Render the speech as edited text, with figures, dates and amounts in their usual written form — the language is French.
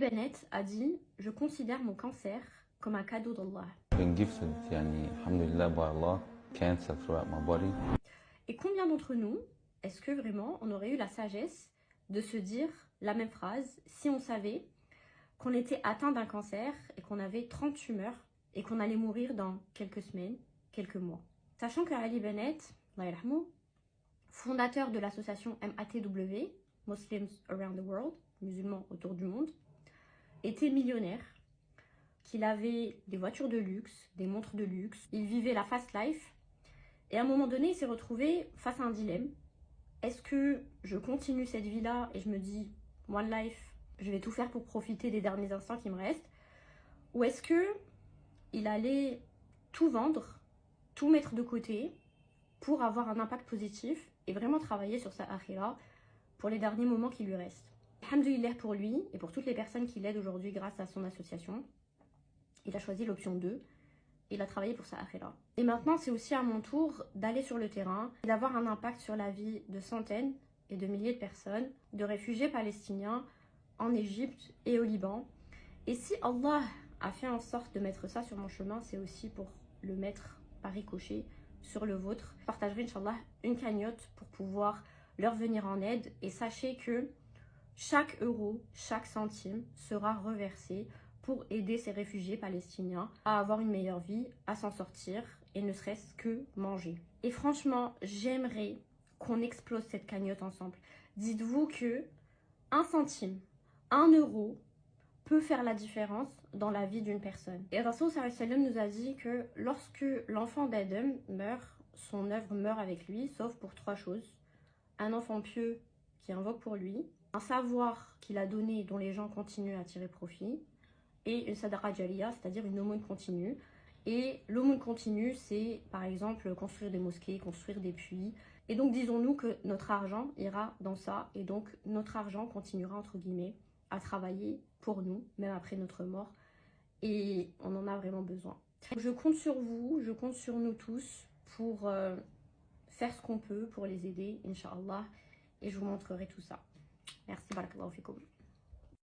Bennett a dit « Je considère mon cancer comme un cadeau d'Allah. » Been gifted, alhamdulillah, by Allah, cancer throughout my body. Et combien d'entre nous, est-ce que vraiment on aurait eu la sagesse de se dire la même phrase si on savait qu'on était atteint d'un cancer et qu'on avait 30 tumeurs et qu'on allait mourir dans quelques semaines, quelques mois. Sachant que Ali Bennett, fondateur de l'association MATW, Muslims Around the World, musulmans autour du monde, était millionnaire, qu'il avait des voitures de luxe, des montres de luxe, il vivait la fast life, et à un moment donné, il s'est retrouvé face à un dilemme. Est-ce que je continue cette vie-là et je me dis, one life, je vais tout faire pour profiter des derniers instants qui me restent, ou est-ce que il allait tout vendre, tout mettre de côté pour avoir un impact positif et vraiment travailler sur sa akhira pour les derniers moments qui lui restent. Alhamdulillah pour lui et pour toutes les personnes qui l'aident aujourd'hui grâce à son association. Il a choisi l'option 2. Il a travaillé pour sa akhira. Et maintenant, c'est aussi à mon tour d'aller sur le terrain et d'avoir un impact sur la vie de centaines et de milliers de personnes, de réfugiés palestiniens en Égypte et au Liban. Et si Allah a fait en sorte de mettre ça sur mon chemin, c'est aussi pour le mettre par ricochet sur le vôtre. Je partagerai, Inch'Allah, une cagnotte pour pouvoir leur venir en aide. Et sachez que chaque euro, chaque centime sera reversé pour aider ces réfugiés palestiniens à avoir une meilleure vie, à s'en sortir et ne serait-ce que manger. Et franchement, j'aimerais qu'on explose cette cagnotte ensemble. Dites-vous que 1 centime, 1 euro peut faire la différence dans la vie d'une personne. Et Rasoul sallallahu alayhi wa sallam nous a dit que lorsque l'enfant d'Adam meurt, son œuvre meurt avec lui, sauf pour 3 choses. Un enfant pieux qui invoque pour lui, un savoir qu'il a donné dont les gens continuent à tirer profit, et une sadaqa jariya, c'est-à-dire une aumône continue. Et l'aumône continue, c'est par exemple construire des mosquées, construire des puits. Et donc disons-nous que notre argent ira dans ça, et donc notre argent continuera entre guillemets à travailler pour nous, même après notre mort, et on en a vraiment besoin. Je compte sur vous, je compte sur nous tous pour faire ce qu'on peut pour les aider, Inch'Allah, et je vous montrerai tout ça. Merci, barakallahu fikoum.